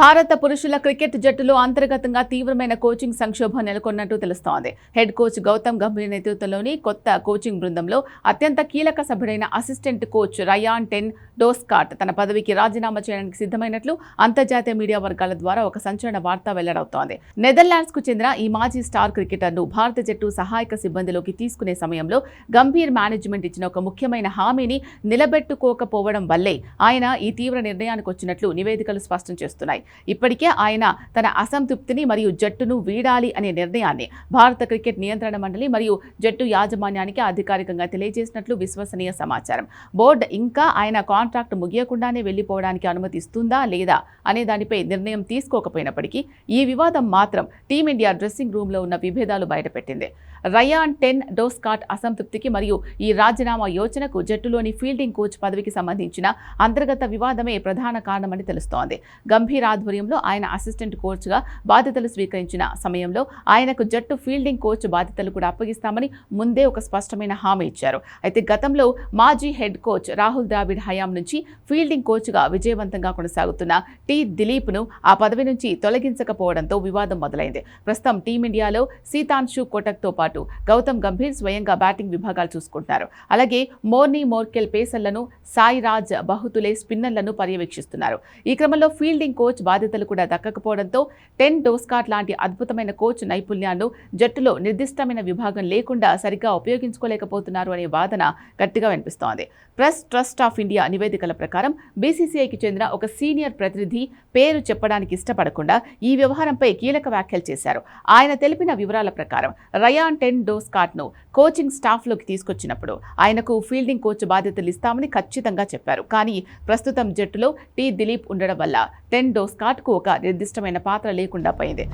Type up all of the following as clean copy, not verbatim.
భారత పురుషుల క్రికెట్ జట్టులో అంతర్గతంగా తీవ్రమైన కోచింగ్ సంక్షోభం నెలకొన్నట్టు తెలుస్తోంది. హెడ్ కోచ్ గౌతమ్ గంభీర్ నేతృత్వంలోని కొత్త కోచింగ్ బృందంలో అత్యంత కీలక సభ్యుడైన అసిస్టెంట్ కోచ్ రయాన్ టెన్ డోస్కాట్ తన పదవికి రాజీనామా చేయడానికి సిద్ధమైనట్లు అంతర్జాతీయ మీడియా వర్గాల ద్వారా ఒక సంచలన వార్త వెల్లడవుతోంది. నెదర్లాండ్స్ కు చెందిన ఈ మాజీ స్టార్ క్రికెటర్ను భారత జట్టు సహాయక సిబ్బందిలోకి తీసుకునే సమయంలో గంభీర్ మేనేజ్మెంట్ ఇచ్చిన ఒక ముఖ్యమైన హామీని నిలబెట్టుకోకపోవడం వల్లే ఆయన ఈ తీవ్ర నిర్ణయానికి వచ్చినట్లు నివేదికలు స్పష్టం చేస్తున్నాయి. ఇప్పటికే ఆయన తన అసంతృప్తిని మరియు జట్టును వీడాలి అనే నిర్ణయాన్ని భారత క్రికెట్ నియంత్రణ మండలి మరియు జట్టు యాజమాన్యానికి అధికారికంగా తెలియజేసినట్లు విశ్వసనీయ సమాచారం. బోర్డు ఇంకా ఆయన కాంట్రాక్ట్ ముగియకుండానే వెళ్లిపోవడానికి అనుమతిస్తుందా లేదా అనే దానిపై నిర్ణయం తీసుకోకపోయినప్పటికీ ఈ వివాదం మాత్రం టీమిండియా డ్రెస్సింగ్ రూమ్లో ఉన్న విభేదాలు బయటపెట్టింది. రయాన్ టెన్ డోస్కాట్ అసంతృప్తికి మరియు ఈ రాజీనామా యోచనకు జట్టులోని ఫీల్డింగ్ కోచ్ పదవికి సంబంధించిన అంతర్గత వివాదమే ప్రధాన కారణమని తెలుస్తోంది. గంభీర్ ఆధ్వర్యంలో ఆయన అసిస్టెంట్ కోచ్గా బాధ్యతలు స్వీకరించిన సమయంలో ఆయనకు జట్టు ఫీల్డింగ్ కోచ్ బాధ్యతలు కూడా అప్పగిస్తామని ముందే ఒక స్పష్టమైన హామీ ఇచ్చారు. అయితే గతంలో మాజీ హెడ్ కోచ్ రాహుల్ ద్రావిడ్ హయాం నుంచి ఫీల్డింగ్ కోచ్గా విజయవంతంగా కొనసాగుతున్న టి దిలీప్ను ఆ పదవి నుంచి తొలగించకపోవడంతో వివాదం మొదలైంది. ప్రస్తుతం టీమిండియాలో సీతాన్షు కోటక్తో పాటు గౌతమ్ గంభీర్ స్వయంగా బ్యాటింగ్ విభాగాలు చూసుకుంటున్నారు. అలాగే మోర్నీ మోర్కెల్ పేసర్లను, సాయి రాజ్ బహుతులే స్పిన్నర్లను పర్యవేక్షిస్తున్నారు. ఈ క్రమంలో ఫీల్డింగ్ కోచ్ బాధ్యతలు కూడా దక్కకపోవడంతో టెన్ డోస్కాట్ లాంటి అద్భుతమైన కోచ్ నైపుణ్యాలను జట్టులో నిర్దిష్టమైన విభాగం లేకుండా సరిగ్గా ఉపయోగించుకోలేకపోతున్నారు అనే వాదన గట్టిగా వినిపిస్తోంది. ప్రెస్ ట్రస్ట్ ఆఫ్ ఇండియా నివేదికల ప్రకారం బీసీసీఐకి చెందిన ఒక సీనియర్ ప్రతినిధి పేరు చెప్పడానికి ఇష్టపడకుండా ఈ వ్యవహారంపై కీలక వ్యాఖ్యలు చేశారు. ఆయన తెలిపిన వివరాల ప్రకారం రయాన్ టెన్ డోస్కాట్ను కోచింగ్ స్టాఫ్లోకి తీసుకొచ్చినప్పుడు ఆయనకు ఫీల్డింగ్ కోచ్ బాధ్యతలు ఇస్తామని ఖచ్చితంగా చెప్పారు. కానీ ప్రస్తుతం జట్టులో టి దిలీప్ ఉండడం వల్ల టెన్ డోస్కాట్కు ఒక నిర్దిష్టమైన పాత్ర లేకుండా పోయింది.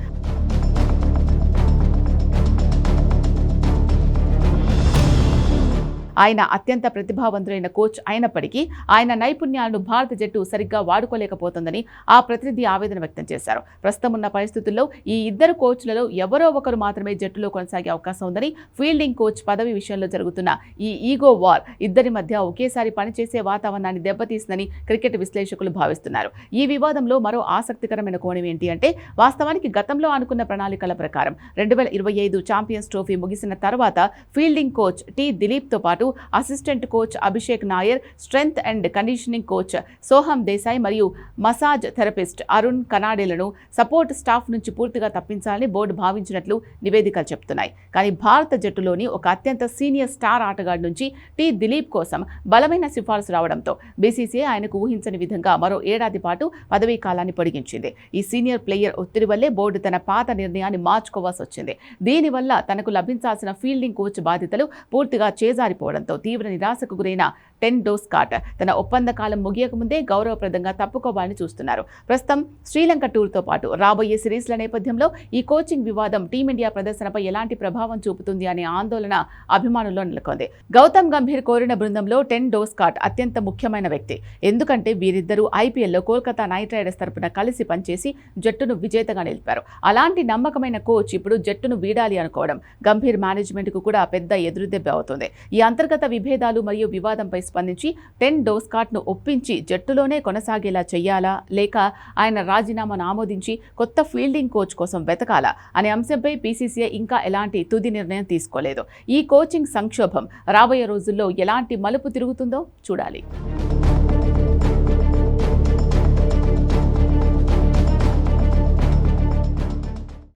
ఆయన అత్యంత ప్రతిభావంతులైన కోచ్ అయినప్పటికీ ఆయన నైపుణ్యాలను భారత జట్టు సరిగ్గా వాడుకోలేకపోతుందని ఆ ప్రతినిధి ఆవేదన వ్యక్తం చేశారు. ప్రస్తుతం ఉన్న పరిస్థితుల్లో ఈ ఇద్దరు కోచ్లలో ఎవరో ఒకరు మాత్రమే జట్టులో కొనసాగే అవకాశం ఉందని, ఫీల్డింగ్ కోచ్ పదవి విషయంలో జరుగుతున్న ఈ ఈగో వార్ ఇద్దరి మధ్య ఒకేసారి పనిచేసే వాతావరణాన్ని దెబ్బతీసిందని క్రికెట్ విశ్లేషకులు భావిస్తున్నారు. ఈ వివాదంలో మరో ఆసక్తికరమైన కోణం ఏంటి అంటే, వాస్తవానికి గతంలో అనుకున్న ప్రణాళికల ప్రకారం 2025 ఛాంపియన్స్ ట్రోఫీ ముగిసిన తర్వాత ఫీల్డింగ్ కోచ్ టి దిలీప్తో పాటు assistant coach Abhishek Nayar, strength and conditioning coach Soham Desai మరియు మసాజ్ థెరపిస్ట్ అరుణ్ కనాడేలను సపోర్ట్ స్టాఫ్ నుంచి పూర్తిగా తప్పించాలని బోర్డు భావించినట్లు నివేదికలు చెబుతున్నాయి. కానీ భారత జట్టులోని ఒక అత్యంత సీనియర్ స్టార్ ఆటగాడి నుంచి టి దిలీప్ కోసం బలమైన సిఫార్సు రావడంతో బీసీసీఐ ఆయనకు ఊహించని విధంగా మరో ఏడాది పాటు పదవీ కాలాన్ని పొడిగించింది. ఈ సీనియర్ ప్లేయర్ ఒత్తిడి వల్లే బోర్డు తన పాత నిర్ణయాన్ని మార్చుకోవాల్సి వచ్చింది. దీనివల్ల తనకు లభించాల్సిన ఫీల్డింగ్ కోచ్ బాధ్యతలు పూర్తిగా చేజారిపోవడంతో తీవ్ర నిరాశకు గురైన టెన్ డోస్కాట్ తన ఒప్పంద కాలం ముగియకముందే గౌరవప్రదంగా తప్పుకోవాలని చూస్తున్నారు. ప్రస్తుతం శ్రీలంక టూర్తో పాటు రాబోయే సిరీస్ల నేపథ్యంలో ఈ కోచింగ్ వివాదం టీమిండియా ప్రదర్శనపై ఎలాంటి ప్రభావం చూపుతుంది అనే ఆందోళన అభిమానుల్లో నెలకొంది. గౌతమ్ గంభీర్ కోరిన బృందంలో టెన్ డోస్కాట్ అత్యంత ముఖ్యమైన వ్యక్తి. ఎందుకంటే వీరిద్దరూ ఐపీఎల్లో కోల్కతా నైట్ రైడర్స్ తరపున కలిసి పనిచేసి జట్టును విజేతగా నిలిపారు. అలాంటి నమ్మకమైన కోచ్ ఇప్పుడు జట్టును వీడాలి అనుకోవడం గంభీర్ మేనేజ్మెంట్ కు కూడా పెద్ద ఎదురుదెబ్బ అవుతుంది. ఈ అంతర్గత విభేదాలు మరియు వివాదంపై స్పందించి టెన్ డోస్కాట్ను ఒప్పించి జట్టులోనే కొనసాగేలా చెయ్యాలా, లేక ఆయన రాజీనామాను ఆమోదించి కొత్త ఫీల్డింగ్ కోచ్ కోసం వెతకాలా అనే అంశంపై బీసీసీఐ ఇంకా ఎలాంటి తుది నిర్ణయం తీసుకోలేదు. ఈ కోచింగ్ సంక్షోభం రాబోయే రోజుల్లో ఎలాంటి మలుపు తిరుగుతుందో చూడాలి.